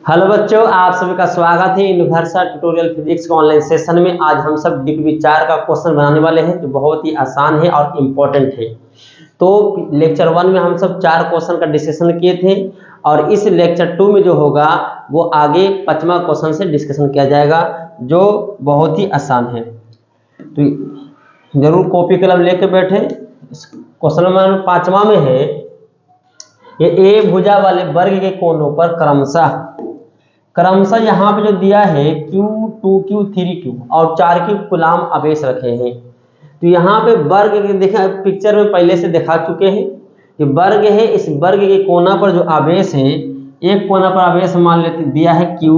Hello बच्चों, आप सभी का स्वागत है यूनिवर्सल ट्यूटोरियल फिजिक्स के ऑनलाइन सेशन में। आज हम सब डीपीवी 4 का क्वेश्चन बनाने वाले हैं जो बहुत ही आसान है और इम्पोर्टेंट है। तो लेक्चर 1 में हम सब 4 क्वेश्चन का डिस्कशन किए थे और इस लेक्चर 2 में जो होगा वो आगे 5वां क्वेश्चन से डिस्कशन किया जाएगा जो बहुत ही आसान है। तो जरूर कॉपी कलम लेके बैठे। क्वेश्चन नंबर 5वां में है ये ए भुजा वाले वर्ग के कोनों पर क्रमशः यहाँ पे जो दिया है Q2 Q 3 Q और 4 की कुलाम आवेश रखे हैं। तो यहाँ पे वर्ग देखा पिक्चर में पहले से दिखा चुके हैं कि वर्ग है। इस वर्ग के कोना पर जो आवेश है, एक कोना पर आवेश मान लेते दिया है Q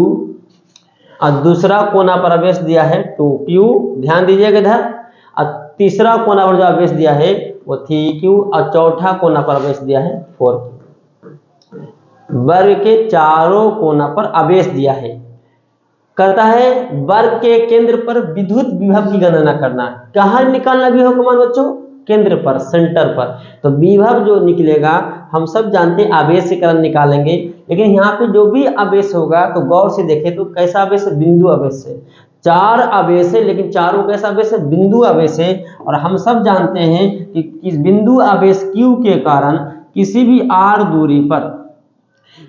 और दूसरा कोना पर आवेश दिया है 2Q। ध्यान दीजिएगा इधर। और तीसरा कोना पर जो आवेश दिया है वो 3Q और चौथा कोना पर आवेश दिया है 4Q। वर्ग के चारों कोना पर आवेश दिया है। कहता है वर्ग के केंद्र पर विद्युत विभव की गणना करना। कहाँ निकालना विभव का मान बच्चों? केंद्र पर, सेंटर पर। तो विभव जो निकलेगा हम सब जानते हैं आवेश के कारण निकालेंगे, लेकिन यहाँ पे जो भी आवेश होगा तो गौर से देखें तो कैसा आवेश है? बिंदु आवेश है। 4 आवेश है लेकिन चारों कैसा आवेश है? बिंदु आवेश है। और हम सब जानते हैं कि इस बिंदु आवेश Q के कारण किसी भी r दूरी पर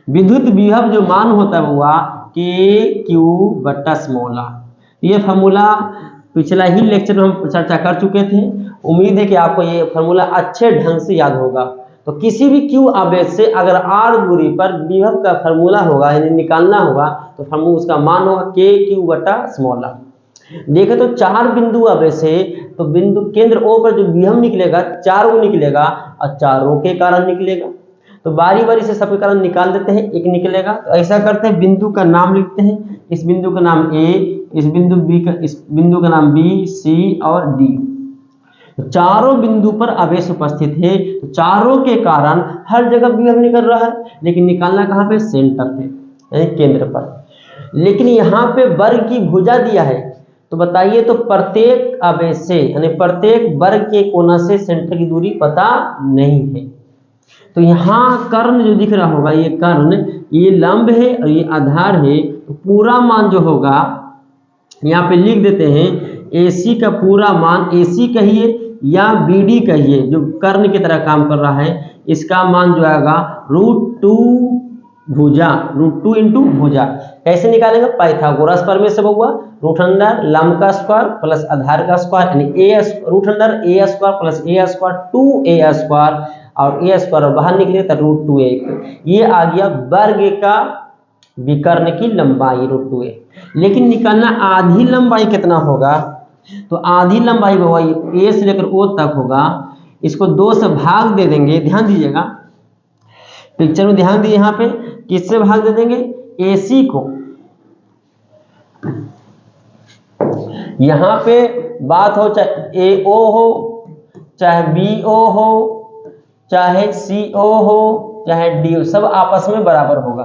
विद्युत विभव जो मान होता है हुआ KQ/r। ये फार्मूला पिछला ही लेक्चर में हम चर्चा कर चुके थे। उम्मीद है कि आपको ये फार्मूला अच्छे ढंग से याद होगा। तो किसी भी Q आवेश से अगर r दूरी पर विभव का फार्मूला होगा यानी निकालना होगा तो फार्मूला उसका मान होगा KQ/r। देखें तो 4 बिंदु आवेश है तो बिंदु केंद्र O पर जो विभव निकलेगा 4 को निकलेगा और चारों के कारण निकलेगा। तो बारी बारी से सबके कारण निकाल देते हैं, एक निकलेगा। तो ऐसा करते हैं, बिंदु का नाम लिखते हैं। इस बिंदु का नाम A, इस बिंदु का नाम B, C और D। तो चारों बिंदु पर आवेश उपस्थित है तो चारों के कारण हर जगह विभव निकल रहा है, लेकिन निकालना कहाँ पे? सेंटर पे यानी केंद्र पर। लेकिन यहाँ पे वर्ग की भुजा दिया है तो बताइए तो प्रत्येक आवेश से यानी प्रत्येक वर्ग के कोना से सेंटर की दूरी पता नहीं है। तो यहाँ कर्ण जो दिख रहा होगा ये कर्ण, ये लंब है और ये आधार है। तो पूरा मान जो होगा यहाँ पे लिख देते हैं AC का पूरा मान, AC कहिए या BD कहिए जो कर्ण की तरह काम कर रहा है, इसका मान जो आएगा √2 भुजा, √2 इंटू भुजा। कैसे निकालेंगे? पाइथागोरस प्रमेय से हुआ √अंडर लंब का स्क्वायर प्लस आधार का स्क्वायर यानी √under a square plus a square 2a square और a स्क्वायर बाहर निकले तो √2a। ये आ गया वर्ग का विकर्ण की लंबाई √2a। लेकिन निकालना आधी लंबाई कितना होगा? तो आधी लंबाई होगा A से लेकर O तक होगा। इसको 2 से भाग दे देंगे। ध्यान दीजिएगा, पिक्चर में ध्यान दीजिए। यहाँ पे किससे भाग दे देंगे? AC को। यहाँ पे बात हो चाहे AO हो, चाहे BO हो, चाहे CO हो, चाहे D हो, सब आपस में बराबर होगा,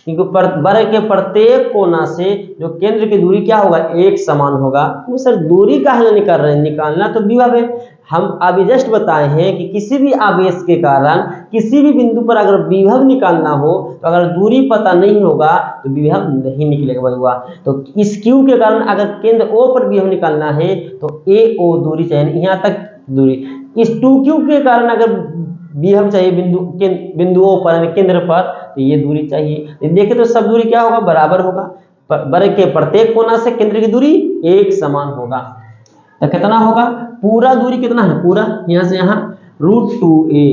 क्योंकि वर्ग के प्रत्येक कोना से जो केंद्र की दूरी क्या होगा? एक समान होगा। तो सर दूरी काहे निकाल रहे हैं? निकालना तो विभव है। हम अभी जस्ट बताए हैं कि किसी भी आवेश के कारण किसी भी बिंदु पर अगर विभव निकालना हो तो अगर दूरी पता नहीं होगा तो विभव नहीं निकलेगा हुआ। तो इस Q के कारण अगर केंद्र O पर विभव निकालना है तो AO दूरी चाहिए, यहाँ तक दूरी। इस 2Q के कारण अगर विभव चाहिए बिंदुओं पर केंद्र पर तो ये दूरी चाहिए। देखें तो सब दूरी क्या होगा? बराबर होगा। वर्ग के प्रत्येक कोना से केंद्र की दूरी एक समान होगा। तो कितना होगा? पूरा दूरी कितना है? पूरा यहाँ से यहाँ √2a,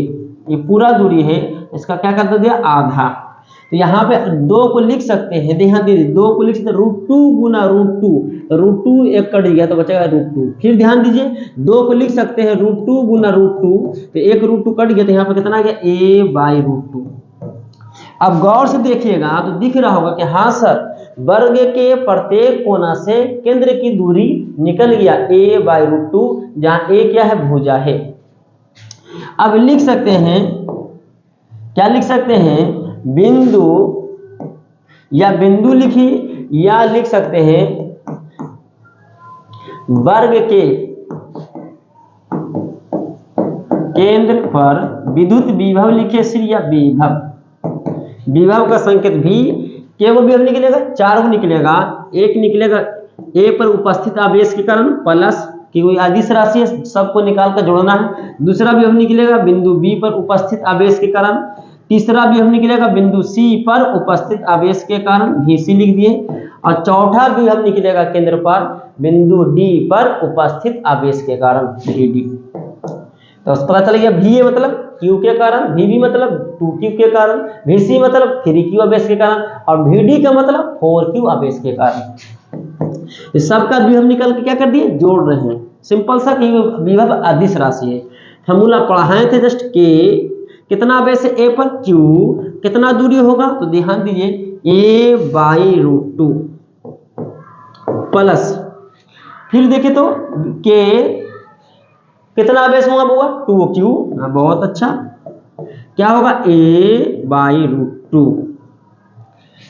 ये पूरा दूरी है। इसका क्या कर दिया? आधा। तो यहाँ पे 2 को लिख सकते हैं। ध्यान दीजिए, 2 को लिख सकते हैं √2 गुना √2। तो √2 एक कट गया तो बचेगा √2। फिर ध्यान दीजिए 2 को लिख सकते हैं √2 गुना √2। तो एक √2 कट गया तो यहाँ पे कितना आ गया? a/√2। अब गौर से देखिएगा तो दिख रहा होगा कि हाँ सर, वर्ग के प्रत्येक कोना से केंद्र की दूरी निकल गया a/√2, जहां a क्या है? भुजा है। अब लिख सकते हैं, क्या लिख सकते हैं? बिंदु, या बिंदु लिखिए या लिख सकते हैं वर्ग के केंद्र पर विद्युत विभव लिखिए सिर्फ, या विभव का संकेत भी के वो विभव निकलेगा, 4 को निकलेगा, एक निकलेगा ए पर उपस्थित आवेश के कारण प्लस कि कोई अदिश राशि है सबको निकाल कर जोड़ना है। दूसरा विभव निकलेगा बिंदु बी पर उपस्थित आवेश के कारण। तीसरा विभव निकलेगा बिंदु सी पर उपस्थित आवेश के कारण, VC लिख दिए। और चौथा विभव निकलेगा केंद्र पर बिंदु डी पर उपस्थित आवेश के कारण, VD। तो पता चल गया VA मतलब Q के कारण, VB मतलब 2Q के कारण, VC मतलब 3Q आवेश के कारण और VD का मतलब 4Q आवेश के कारण। इस सब का विभव निकल के क्या कर दिए, जोड़ रहे हैं। सिंपल सा कि विभव अदिश राशि है। फॉर्मूला पढ़ाए थे जस्ट के कितना आवेश है A पर, Q कितना दूरी होगा, तो ध्यान दीजिए A/√2 प्लस फिर देखे तो के कितना आवेश होगा होगा 2Q। बहुत अच्छा, क्या होगा A/√2।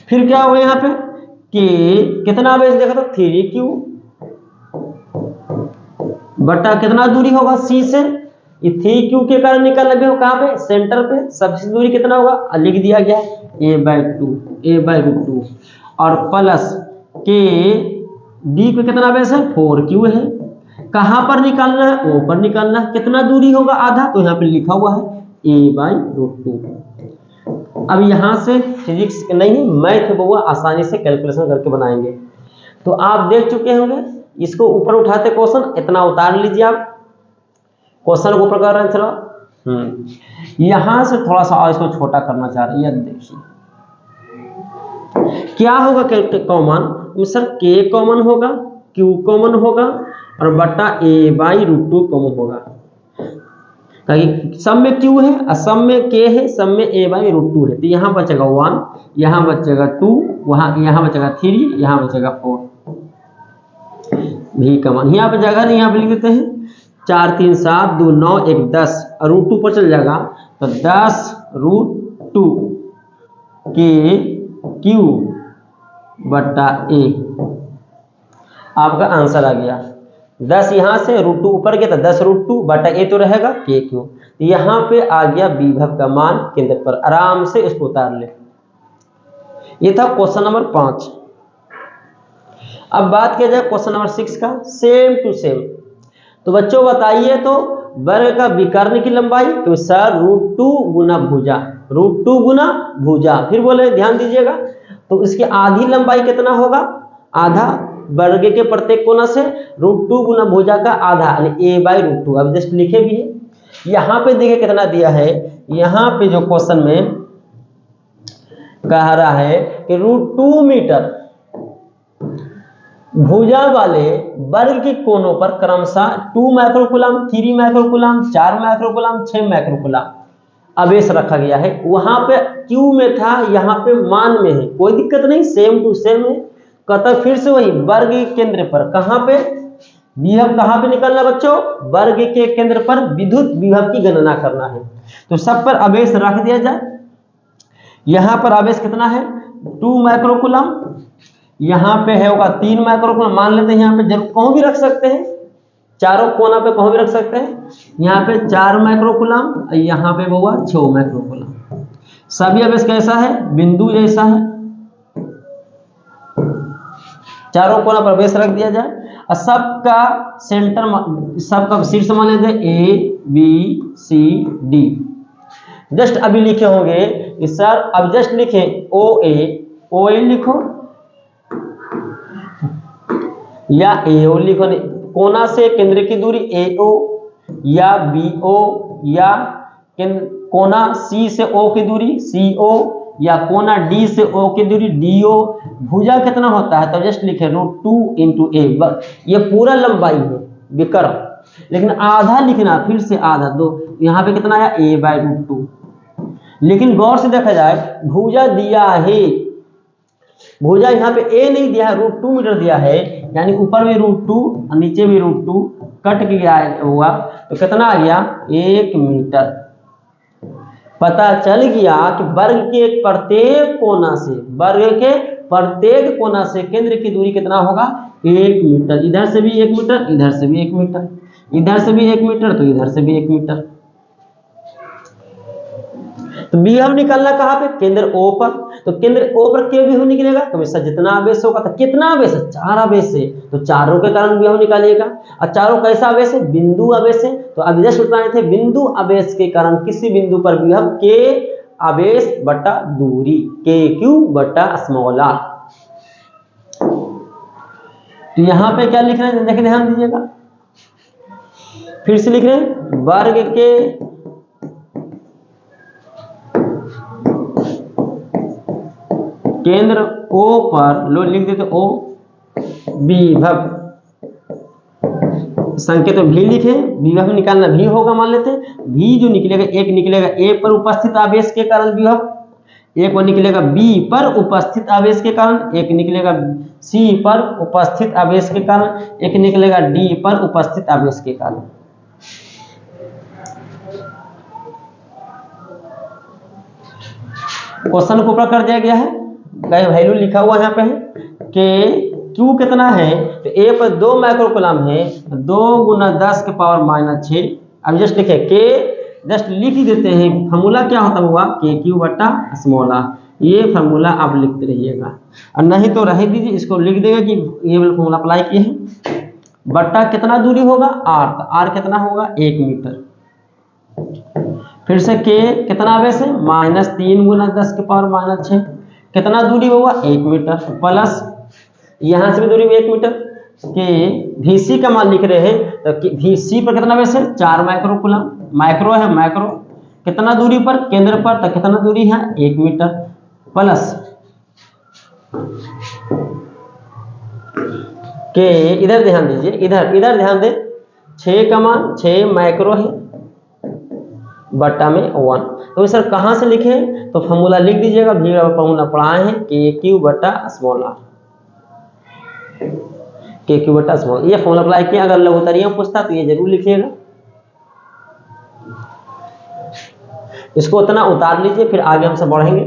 फिर क्या होगा यहाँ पे के कितना आवेश देखा तो 3Q बटा कितना दूरी होगा C से, ये 3Q के कारण निकल लगे हो कहाँ पे, सेंटर पे। सबसे दूरी कितना होगा लिख दिया गया A/2 और प्लस के डी पे कितना आवेश है 4Q है। कहाँ पर निकालना है, O पर निकालना है। कितना दूरी होगा आधा, तो यहाँ पे लिखा हुआ है A/√2। अब यहाँ से फिजिक्स नहीं मैथ बउआ आसानी से कैलकुलेशन करके बनाएंगे। तो आप देख चुके होंगे, इसको ऊपर उठाते क्वेश्चन, इतना उतार लीजिए आप क्वेश्चन को ऊपर कर रहे हैं। चलो यहाँ से थोड़ा सा और इसको छोटा करना चाह रहे हैं। देखिए क्या होगा कॉमन, सर के कॉमन होगा, Q कॉमन होगा और बटा A/√2 कॉमन होगा। सब में Q है और सब में K है, सब में A/√2 है। तो यहाँ बचेगा 1, यहाँ बचेगा 2, यहाँ बचेगा 3, यहाँ बचेगा 4। भी कमान यहाँ पे जगह नहीं, यहाँ पे लिख देते हैं 4 3 7 2 9 1 10 और √2 पर चल जाएगा तो 10√2 के Q बटा A आपका आंसर आ गया। 10 यहाँ से √2 ऊपर गया तो 10√2 बटा A तो रहेगा KQ। यहाँ पे आ गया विभव का मान केंद्र पर। आराम से इसको उतार ले। ये था क्वेश्चन नंबर 5। अब बात किया जाए क्वेश्चन नंबर 6 का, सेम टू सेम। तो बच्चों बताइए तो वर्ग का विकर्ण की लंबाई, तो सर √2 गुना भुजा, √2 गुना भुजा। फिर बोले ध्यान दीजिएगा, तो इसकी आधी लंबाई कितना होगा, आधा वर्ग के प्रत्येक कोना से √2 गुना भुजा का आधा यानी A/√2। अब जस्ट लिखे भी है। यहाँ पे देखिए कितना दिया है, यहाँ पे जो क्वेश्चन में कह रहा है कि √2 मीटर भुजा वाले वर्ग के कोनों पर क्रमशः 2 माइक्रोकूलम, 3 माइक्रोकूलम, 4 माइक्रोकूलम, 6 माइक्रोकूलम आवेश रखा गया है। वहां पे Q में था, यहाँ पे मान में है, कोई दिक्कत नहीं, सेम टू सेम है। कहता फिर से वही वर्ग के केंद्र पर, कहां पे विभव कहां पे निकलना बच्चों, वर्ग के केंद्र पर विद्युत विभव की गणना करना है। तो सब पर आवेश रख दिया जाए। यहां पर आवेश कितना है 2 माइक्रोकूलम, यहाँ पे है होगा 3 माइक्रोकूलम, मान लेते हैं यहाँ पे जरूर कहीं भी रख सकते हैं, चारों कोना पे कहीं भी रख सकते हैं। यहाँ पे 4 माइक्रोकूलम, यहाँ पे होगा 6 माइक्रोकूलम। सभी आवेश कैसा है, बिंदु जैसा है। चारों कोना पर आवेश रख दिया जाए और सबका सेंटर, सबका शीर्ष मान लेते हैं ABCD। जस्ट अभी लिखे होंगे सर, अब जस्ट लिखे OA लिखो या AO लिखो, कोना से केंद्र की दूरी AO या BO या कोना C से O की दूरी CO या कोना D से O की दूरी DO। भुजा कितना होता है, तो जस्ट लिखे √2 × A। ये पूरा लंबाई है विकर्ण, लेकिन आधा लिखना, फिर से आधा, दो यहाँ पे कितना आया A/√2। लेकिन गौर से देखा जाए भुजा दिया है, भुजा यहाँ पे A नहीं दिया है, √2 मीटर दिया है, यानी ऊपर भी √2 और नीचे भी √2 कट गया हुआ, तो कितना आ गया 1 मीटर। पता चल गया कि वर्ग के प्रत्येक कोना से, वर्ग के प्रत्येक कोना से केंद्र की दूरी कितना होगा 1 मीटर। इधर से भी 1 मीटर, इधर से भी 1 मीटर, इधर से भी 1 मीटर, तो इधर से भी 1 मीटर। तो विभव निकलना कहाँ पे, केंद्र O पर। तो केंद्र O पर K विभव निकलेगा, तो हमेशा जितना आवेश होगा, तो कितना आवेश है, 4 आवेश है, तो चारों के कारण विभव निकालिएगा। और चारों कैसा आवेश है, बिंदु आवेश है। तो अब जस्ट बताए थे बिंदु आवेश के कारण किसी बिंदु पर विभव K आवेश बटा दूरी, KQ बटा स्मॉल r। तो यहां पे क्या लिख रहे हैं, देखिए ध्यान दीजिएगा, फिर से लिख रहे हैं वर्ग के केंद्र O पर, लो लिख देते O, विभव संकेत भी लिखे, विभव निकालना भी होगा, मान लेते हैं भी जो निकलेगा, एक निकलेगा A पर उपस्थित आवेश के कारण विभव, एक वो निकलेगा B पर उपस्थित आवेश के कारण, एक निकलेगा C पर उपस्थित आवेश के कारण, एक निकलेगा D पर उपस्थित आवेश के कारण। क्वेश्चन को ऊपर कर दिया गया है, वैल्यू लिखा हुआ यहाँ पे है कि Q कितना है, तो A पर 2 माइक्रोकूलम है, 2 गुना 10 के पावर माइनस 6। अब जस्ट लिखे K, जस्ट लिख ही देते हैं, फार्मूला क्या होता हुआ KQ बटा स्मॉल r, ये फार्मूला आप लिखते रहिएगा, और नहीं तो रह दीजिए, इसको लिख देगा कि ये फार्मूला अप्लाई किए हैं। बट्टा कितना दूरी होगा r, तो r कितना होगा 1 मीटर। फिर से K कितना आवेश है, -3 गुना 10 के पावर माइनस 6, कितना दूरी होगा 1 मीटर, प्लस यहाँ से भी दूरी 1 मीटर के VC का मान लिख रहे हैं, तो VC पर कितना आवेश है 4 माइक्रोकूलम, माइक्रो है माइक्रो, कितना दूरी पर केंद्र पर, तो कितना दूरी है 1 मीटर, प्लस के इधर ध्यान दीजिए, इधर ध्यान दें, 6 का मान 6 माइक्रो है बट्टा में 1। तो सर कहाँ से लिखे, तो फॉर्मूला लिख दीजिएगा, फॉर्मूला पढ़ाए हैं KQ बटा स्मॉल r, KQ बटा स्मॉल, ये फॉर्मूला अप्लाई किया। अगर लघुत्तरीय पूछता तो ये जरूर लिखिएगा, इसको उतना उतार लीजिए, फिर आगे हमसे बढ़ेंगे।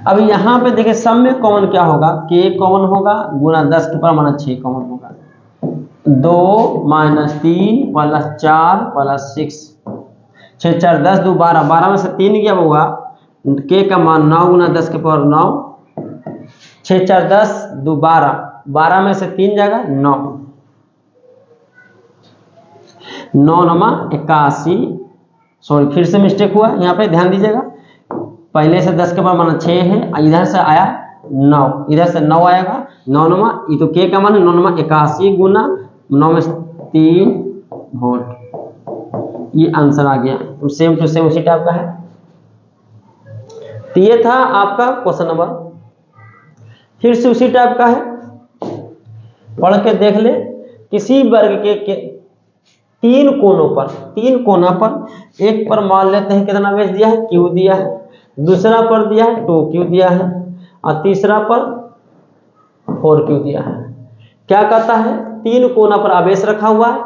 अब यहाँ पे देखिए सम में कॉमन क्या होगा, K कॉमन होगा गुना 10 के पावर माइनस 6 कॉमन होगा, 2 माइनस 3 प्लस 4 प्लस 6, 6 4 10 2 12, 12 में से 3 गया होगा, K का मान 9 गुना 10 के पावर 9, 6 4 10 2 12, 12 में से 3 जाएगा 9, 9 नमा 81, सॉरी फिर से मिस्टेक हुआ, यहाँ पे ध्यान दीजिएगा, पहले से 10 के पावर माना 6 है, इधर से आया 9, इधर से 9 आएगा, 9 नमा, ये तो K का मान है 9 नमा 81 गुना 9 में 3 वोल्ट, ये आंसर आ गया। तो सेम टू सेम उसी टाइप का है। तो ये था आपका क्वेश्चन नंबर, फिर से उसी टाइप का है, पढ़ के देख ले। किसी वर्ग के 3 कोनों पर, एक पर मान लेते हैं कितना आवेश दिया है, Q दिया है, दूसरा पर दिया है 2Q दिया है, और तीसरा पर 4Q दिया है। क्या कहता है, 3 कोना पर आवेश रखा हुआ है,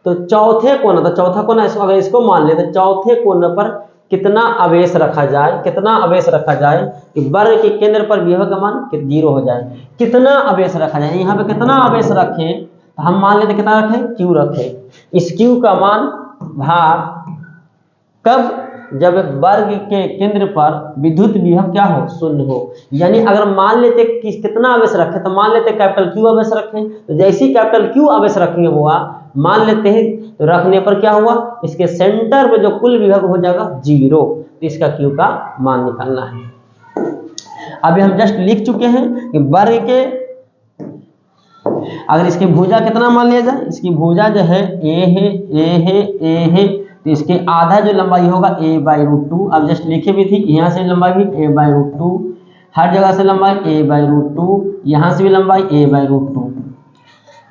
तो चौथा कोना अगर इसको मान ले, तो चौथे कोने पर कितना आवेश रखा जाए, कि वर्ग के केंद्र पर विभव का मान 0 हो जाए। कितना आवेश रखा जाए, यहाँ पे कितना आवेश रखें, तो हम मान लेते कितना रखें, Q रखें। इस Q का मान भाग कब, जब वर्ग के केंद्र पर विद्युत विभव क्या हो, 0 हो। यानी अगर मान लेते कि कितना आवेश रखें, तो मान लेते कैपिटल Q आवेश रखें, तो जैसे ही कैपिटल Q आवेश रखेंगे हुआ, मान लेते हैं, तो रखने पर क्या हुआ, इसके सेंटर पे जो कुल विभव हो जाएगा 0, तो इसका Q का मान निकालना है। अभी हम जस्ट लिख चुके हैं कि वर्ग के, अगर इसकी भुजा कितना मान लिया जाए, इसकी भुजा जो है A है, तो इसके आधा जो लंबाई होगा a/√2। अब जस्ट लिखे भी थी, यहाँ से लंबाई भी a/√2, हर जगह से लंबाई a/√2, यहाँ से भी लंबाई a/√2।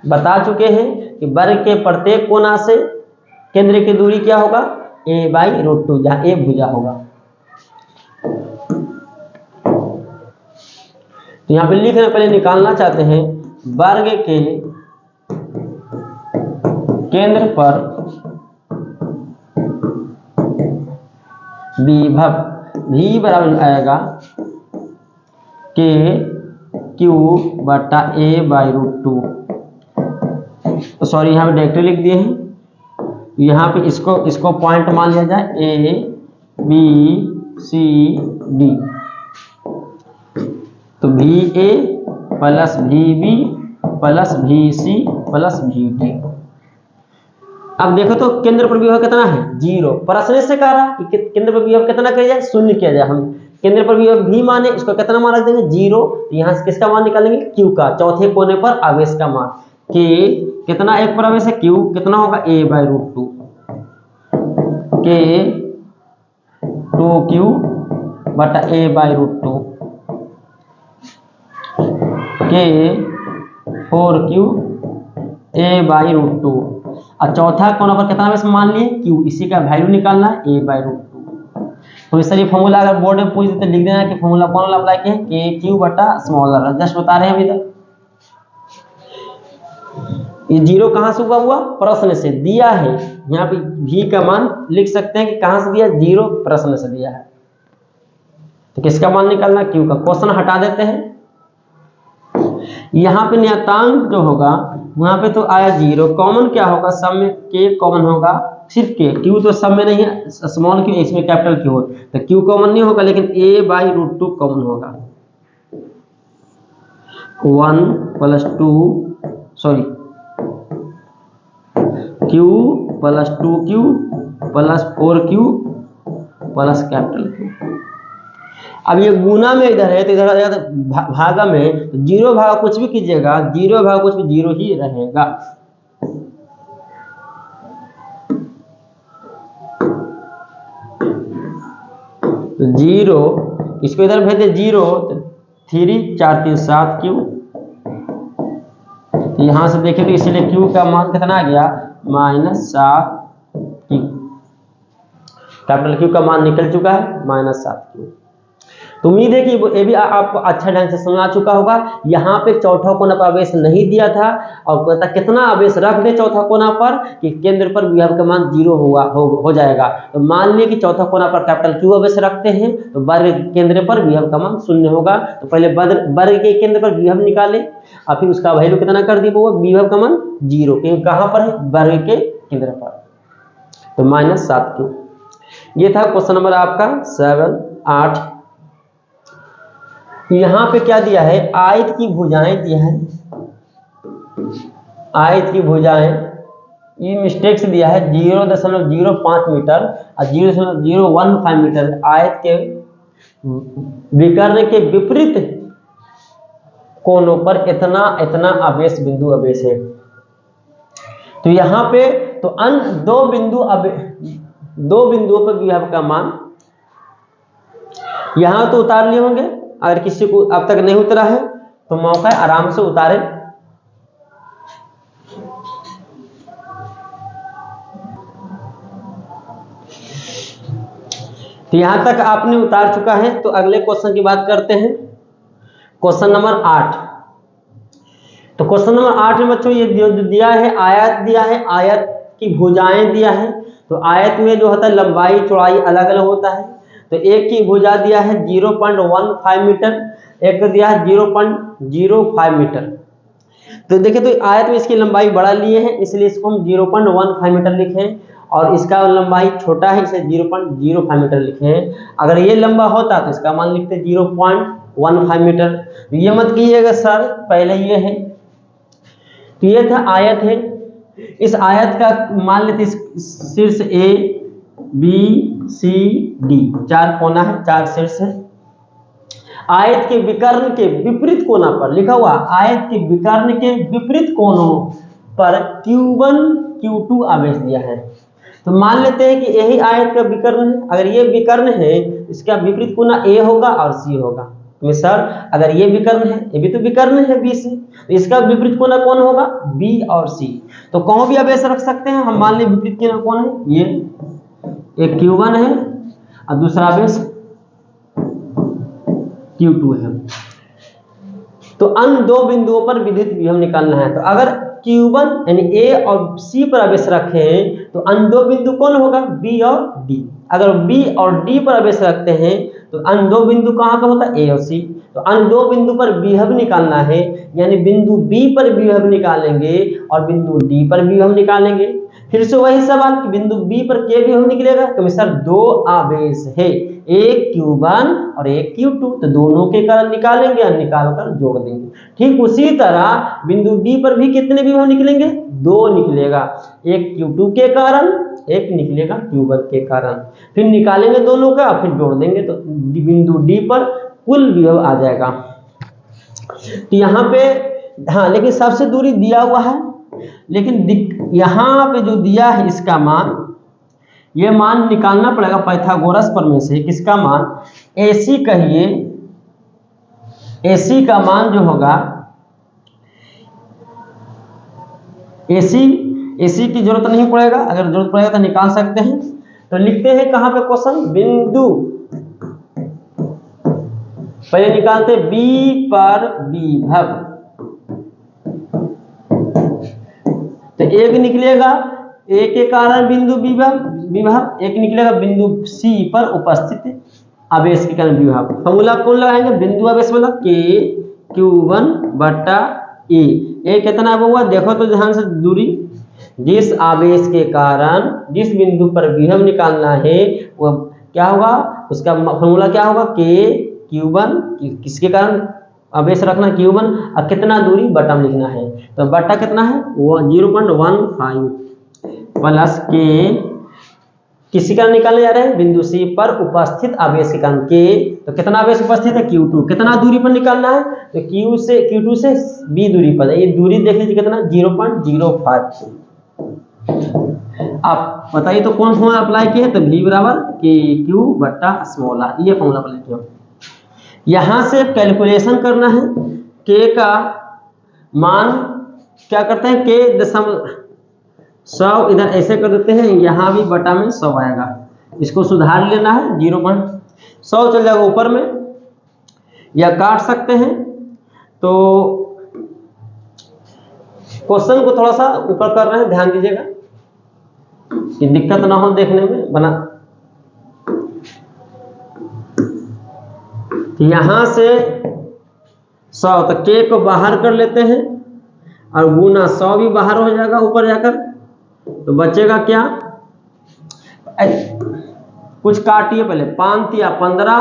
बता चुके हैं कि वर्ग के प्रत्येक कोना से केंद्र की दूरी क्या होगा, a/√2, जहाँ a भुजा होगा। तो यहाँ पे लिखने पहले निकालना चाहते हैं, वर्ग के केंद्र पर विभव भी बराबर आएगा KQ बटा a/√2। तो सॉरी यहाँ पे डायरेक्टली लिख दिए हैं, यहाँ पे इसको पॉइंट मान लिया जाए बी सी डी, तो भी ए प्लस भी बी प्लस भी सी प्लस भी डी। अब देखो तो केंद्र पर विभव कितना है 0। प्रश्न से कह रहा है कि केंद्र पर विभव कितना किया जाए, शून्य किया जाए। हम केंद्र पर विभव भी माने, इसको कितना मान रख देंगे 0। तो यहाँ से किसका मान निकालेंगे, q का, चौथे कोने पर आवेश का मान। k कितना एक पर आवेश है, q कितना होगा a/√2, k 2q बटा a/√2, k 4q a/√2। और चौथा कोना पर कितना आवेश मान लिए q, इसी का वैल्यू निकालना है a/√2। तो इस तरह फॉर्मूला अगर बोर्ड में पूछ देते लिख देना कि फॉर्मूला कौन वाला अप्लाई किए, के क्यू बटा स्मॉलर, जस्ट बता रहे हैं अभी तक। ये 0 कहां से हुआ, प्रश्न से दिया है। यहाँ पे v का मान लिख सकते हैं कि कहां से दिया, 0 प्रश्न से दिया है। तो किसका मान निकालना, q का। क्वेश्चन हटा देते हैं। यहाँ पे नियतांक जो होगा वहां पे तो आया 0, कॉमन क्या होगा, सब में k कॉमन होगा, सिर्फ k, q तो सब में नहीं है, स्मॉल q इसमें कैपिटल q हो, तो q कॉमन नहीं होगा, लेकिन a/√2 कॉमन होगा। 1 + 2 sorry q + 2q + 4q plus capital q। अब ये गुना में इधर है तो इधर आ जाएगा, तो भागा में 0 भागा कुछ भी कीजिएगा, 0 भागा कुछ भी 0 ही रहेगा। तो 0 इसको इधर भेज दे 0, तो 3 4 3 7 q। यहां से देखें तो इसलिए q का मान कितना आ गया, -7 q। कैपिटल q का मान निकल चुका है -7 q। तो उम्मीद है कि ये भी आपको अच्छा ढंग से समझ आ चुका होगा। यहाँ पे चौथा कोना पर आवेश नहीं दिया था, और पता कितना आवेश रख दे चौथा कोना पर कि केंद्र पर विभव का मान 0 हो जाएगा। तो मान लिए कि चौथा कोना पर कैपिटल क्यू आवेश रखते हैं, तो वर्ग केंद्र पर विभव का मान 0 होगा। तो पहले वर्ग के केंद्र पर विभव निकाले और फिर उसका वैल्यू कितना कर दी, वो विभव का मान 0, क्योंकि कहाँ पर है, वर्ग के केंद्र पर। तो -7 q। ये था क्वेश्चन नंबर आपका 7 8। यहाँ पे क्या दिया है, आयत की भुजाएं दिया है, आयत की भुजाएं, ये मिस्टेक से दिया है 0.05 मीटर और 0.015 मीटर। आयत के विकर्ण के विपरीत कोनों पर इतना इतना आवेश बिंदु आवेश है। तो यहाँ पे तो दो बिंदुओं पर विभव का मान यहाँ तो उतार लिए होंगे। अगर किसी को अब तक नहीं उतरा है तो मौका है, आराम से उतारे। तो यहां तक आपने उतार चुका है, तो अगले क्वेश्चन की बात करते हैं, क्वेश्चन नंबर 8। तो क्वेश्चन नंबर 8 में बच्चों ये दिया है, आयत दिया है, आयत की भुजाएं दिया है। तो आयत में जो होता है लंबाई चौड़ाई अलग अलग होता है। तो एक की भुजा दिया है 0.15 मीटर, एक को दिया है 0.05 मीटर। तो देखिए तो आयत में इसकी लंबाई बड़ा लिए हैं, इसलिए इसको हम 0.15 मीटर लिखे हैं, और इसका लंबाई छोटा है, इसे 0.05 मीटर लिखे हैं। अगर ये लंबा होता तो इसका मान लिखते 0.15 मीटर। ये मत कीजिएगा सर, पहले ये है। तो ये था आयत है, इस आयत का मान लेते शीर्ष ए बी सी डी, 4 कोना है, 4 शीर्ष है। आयत के विकर्ण के विपरीत कोना पर लिखा हुआ, आयत के विकर्ण के विपरीत कोनों पर Q1 Q2 आवेश दिया है। तो मान लेते हैं कि यही आयत का विकर्ण है। अगर ये विकर्ण है, इसका विपरीत कोना A होगा और C होगा। तो सर अगर ये विकर्ण है, ये भी तो विकर्ण है B से, तो इसका विपरीत कोना कौन होगा, B और C। तो कौन भी आवेश रख सकते हैं हम। मान लें विपरीत कोना कौन है, ये एक Q1 है और दूसरा आवेश Q2 है। तो अन्य दो बिंदुओं पर विद्युत विभव निकालना है। तो अगर Q1 यानी A और C पर आवेश रखें तो अन्य दो बिंदु कौन होगा, B और D। अगर B और D पर आवेश रखते हैं तो अन्य दो बिंदु कहाँ पर होता है, A और C। तो अन्य दो बिंदु पर विभव निकालना है, यानी बिंदु B पर विभव निकालेंगे और बिंदु D पर विभव निकालेंगे। फिर से वही सवाल कि बिंदु बी पर के विभव निकलेगा, तो सर दो आवेश है, एक Q1 और एक Q2, तो दोनों के कारण निकालेंगे और निकाल कर जोड़ देंगे। ठीक उसी तरह बिंदु डी पर भी कितने विभव निकलेंगे, दो निकलेगा, एक Q2 के कारण, एक निकलेगा Q1 के कारण, फिर निकालेंगे दोनों का, फिर जोड़ देंगे तो बिंदु डी पर कुल विभव आ जाएगा। तो यहाँ पे हाँ, लेकिन सबसे दूरी दिया हुआ है, लेकिन यहाँ पे जो दिया है इसका मान, ये मान निकालना पड़ेगा पाइथागोरस प्रमेय से। किसका मान, AC कहिए, AC का मान जो होगा, AC की जरूरत नहीं पड़ेगा, अगर जरूरत पड़ेगा तो निकाल सकते हैं। तो लिखते हैं कहां पे क्वेश्चन, बिंदु पहले निकालते B पर विभव, तो एक निकलेगा A के कारण बिंदु विभव, एक निकलेगा बिंदु C पर उपस्थित आवेश के कारण विभव। फॉर्मूला कौन लगाएंगे, बिंदु आवेश वाला K Q1 बटा A। ए कितना हुआ देखो तो ध्यान से, दूरी, जिस आवेश के कारण जिस बिंदु पर विभव निकालना है वो क्या होगा, उसका फॉर्मूला क्या होगा, K Q1, किसके कारण आवेश रखना Q1, और कितना दूरी बटा में लिखना है, तो बटा कितना है वो 0.15 प्लस के, किसी कारण निकालने जा रहे हैं, बिंदु C पर उपस्थित आवेश के कारण K, तो कितना आवेश उपस्थित है Q2, कितना दूरी पर निकालना है, तो Q2 से B दूरी पर है, ये दूरी देख लीजिए कितना 0.05। आप बताइए तो कौन फॉर्मूला अप्लाई किए हैं, तो V बराबर KQ बटा स्मॉल r, ये फॉर्मूला अप्लाई किया। यहां से कैलकुलेशन करना है, K का मान क्या करते हैं, K दशमलव 100 इधर ऐसे कर देते हैं, यहाँ भी बटा में 100 आएगा, इसको सुधार लेना है, 0.100 चल जाएगा ऊपर में, या काट सकते हैं। तो क्वेश्चन को थोड़ा सा ऊपर कर रहे हैं, ध्यान दीजिएगा कि दिक्कत ना हो देखने में बना। तो यहां से 100, तो K को बाहर कर लेते हैं और गुना 100 भी बाहर हो जाएगा ऊपर जाकर, तो बचेगा क्या, कुछ काटिए पहले, 5 या 15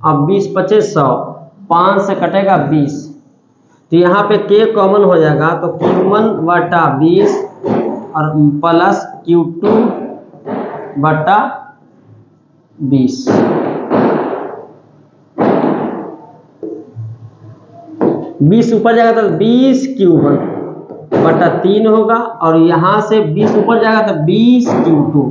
और 20 पचे 100, 5 से कटेगा 20, तो यहाँ पे K कॉमन हो जाएगा, तो Q1 बटा 20 और प्लस Q2 बटा 20, 20 ऊपर जाएगा तो 20 Q1 बटा 3 होगा, और यहाँ से 20 ऊपर जाएगा तो 20 Q2।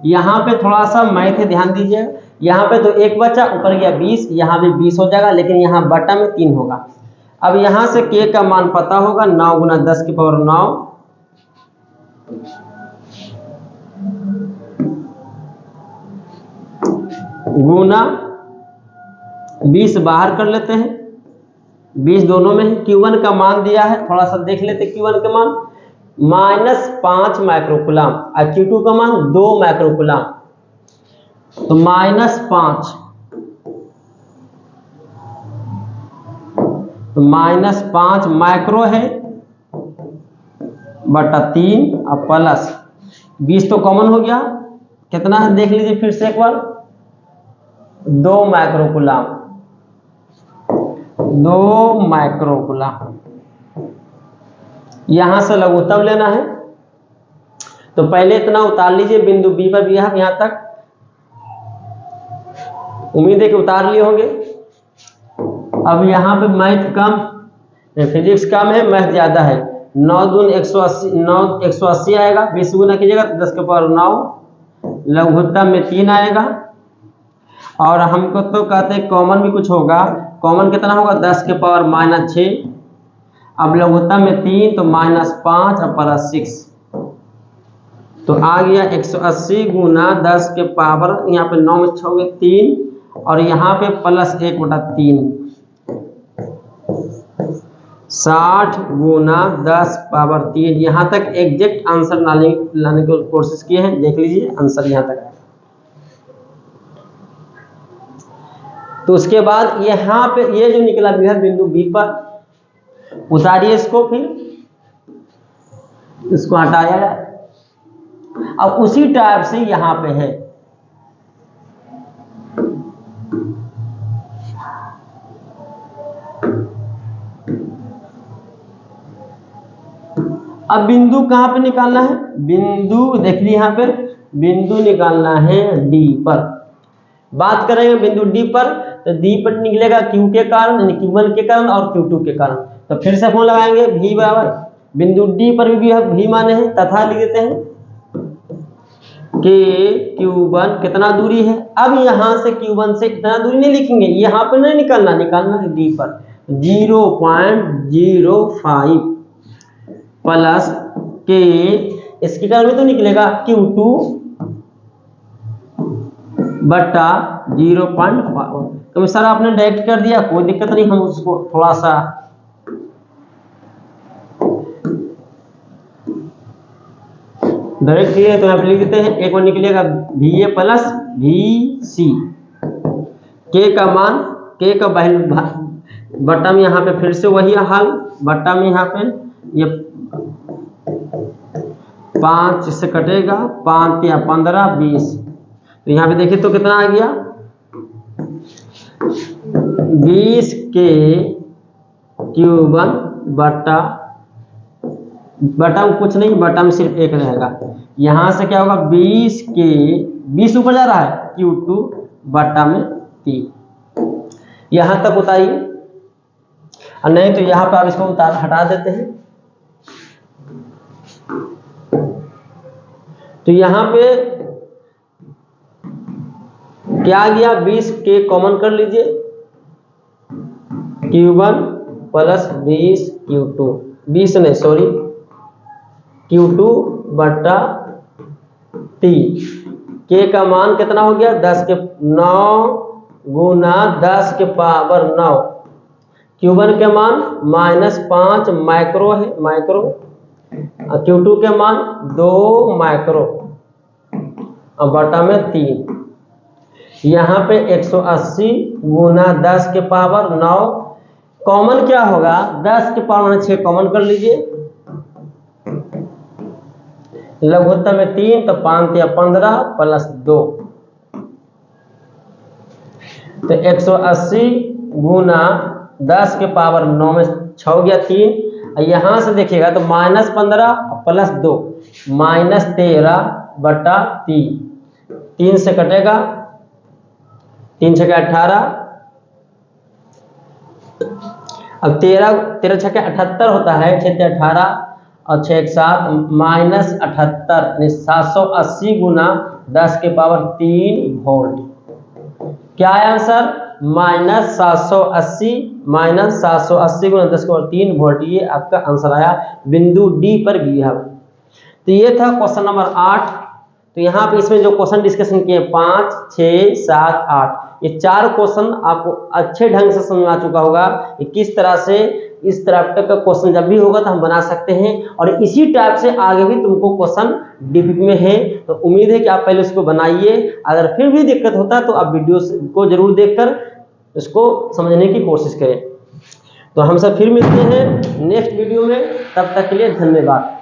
यहाँ पे थोड़ा सा मैथ ध्यान दीजिए, यहाँ पे तो एक बचा, ऊपर गया 20, यहाँ भी 20 हो जाएगा, लेकिन यहाँ बटा में 3 होगा। अब यहाँ से K का मान पता होगा, 9 गुना 10 की पावर 9 गुना 20 बाहर कर लेते हैं, 20 दोनों में है। Q1 का मान दिया है, थोड़ा सा देख लेते Q1 का मान -5 माइक्रोकुलाम, और Q2 का मान 2 माइक्रोकुलाम, तो -5, तो -5 माइक्रो है बटा 3 और प्लस 20 तो कॉमन हो गया, कितना है देख लीजिए फिर से एक बार, 2 माइक्रोकुलाम, 2 माइक्रोकुलाम। यहां से लघुत्तम लेना है, तो पहले इतना उतार लीजिए बिंदु B पर भी यहां तक, उम्मीद है कि उतार लिए होंगे। अब यहाँ पे मैथ कम, फिजिक्स कम है, मैथ ज्यादा है। 9 दून 180, 9 180 आएगा, 20 गुना कीजिएगा तो 10 के पावर 9, लघुत्तम में 3 आएगा, और हमको तो कहते हैं कॉमन भी कुछ होगा, कॉमन कितना होगा 10 के पावर -6, अब लघुत्तम में 3 तो -5 और प्लस 6, तो आ गया 180 गुना 10 के पावर, यहाँ पे 9 में 6 3, और यहाँ पे प्लस 1/3, 60 गुना 10 पावर 3। यहाँ तक एग्जैक्ट आंसर लाने की कोशिश किए हैं, देख लीजिए आंसर यहाँ तक है। तो उसके बाद यहाँ पे ये जो निकला विभव बिंदु B पर, उतारिए इसको, फिर इसको हटाया जाए, अब उसी टाइप से यहां पे है, अब बिंदु कहां पे निकालना है, बिंदु देख ली यहां पे बिंदु निकालना है डी पर। बात करेंगे बिंदु डी पर, तो डी पर निकलेगा क्यू के कारण, यानी Q1 के कारण और Q2 के कारण। तो फिर से फोन लगाएंगे, V बराबर बिंदु डी पर भी V माने हैं, तथा लिख देते हैं कि Q1 कितना दूरी है। अब यहां से Q1 से इतना दूरी नहीं लिखेंगे, यहां पर नहीं निकालना, निकालना है डी पर 0.05 प्लस के, इसके कारण में तो निकलेगा Q2 बटा 0.5। तो सर आपने डायरेक्ट कर दिया, कोई दिक्कत नहीं, हम उसको थोड़ा सा डायरेक्ट किए तो यहाँ पे लिख देते हैं। एक बार निकलेगा VA प्लस VC, के का मान, के का बटा में यहाँ पे फिर से वही हाल, बटा में यहाँ पे ये 5 से कटेगा, 5 या 15 20, तो यहाँ पे देखिए तो कितना आ गया 20 के Q1 बटा में कुछ नहीं, बटा में सिर्फ 1 रहेगा। यहां से क्या होगा 20 के 20 ऊपर जा रहा है Q2 बटा में 3, यहां तक उतारिए, और नहीं तो यहां पर आप इसको हटा देते हैं। तो यहां पे क्या आ गया, 20 के कॉमन कर लीजिए, Q1 प्लस 20 Q2, 20 नहीं सॉरी Q2 बटा 3, के का मान कितना हो गया 10 के 9 गुना 10 के पावर 9, Q1 के मान -5 माइक्रो है, माइक्रो, Q2 के मान 2 माइक्रो और बटा में 3। यहाँ पे 180 गुना 10 के पावर 9, कॉमन क्या होगा 10 के पावर 6 कॉमन कर लीजिए, लघुत्तम में 3 तो 5 या 15 प्लस 2, तो 180 गुना 10 के पावर 9 में 6 हो गया 3, यहां से देखिएगा तो -15 प्लस 2 -13 बटा 3, 3 से कटेगा, 3 6 18, अब 13 6 78 होता है, 6 18 और 6 7 -78, 780 गुना 10 के पावर 3 वोल्ट। क्या है आंसर -780 गुना 10 के पावर 3 वोल्ट, ये आपका आंसर आया बिंदु डी पर विभव। तो ये था क्वेश्चन नंबर 8। तो यहाँ पे इसमें जो क्वेश्चन डिस्कशन किए 5 6 7 8, ये 4 क्वेश्चन आपको अच्छे ढंग से समझ आ चुका होगा कि किस तरह से इस तरह का क्वेश्चन जब भी होगा तो हम बना सकते हैं, और इसी टाइप से आगे भी तुमको क्वेश्चन डीपीपी में है। तो उम्मीद है कि आप पहले उसको बनाइए, अगर फिर भी दिक्कत होता है तो आप वीडियो को जरूर देखकर इसको समझने की कोशिश करें। तो हम सब फिर मिलते हैं नेक्स्ट वीडियो में, तब तक के लिए धन्यवाद।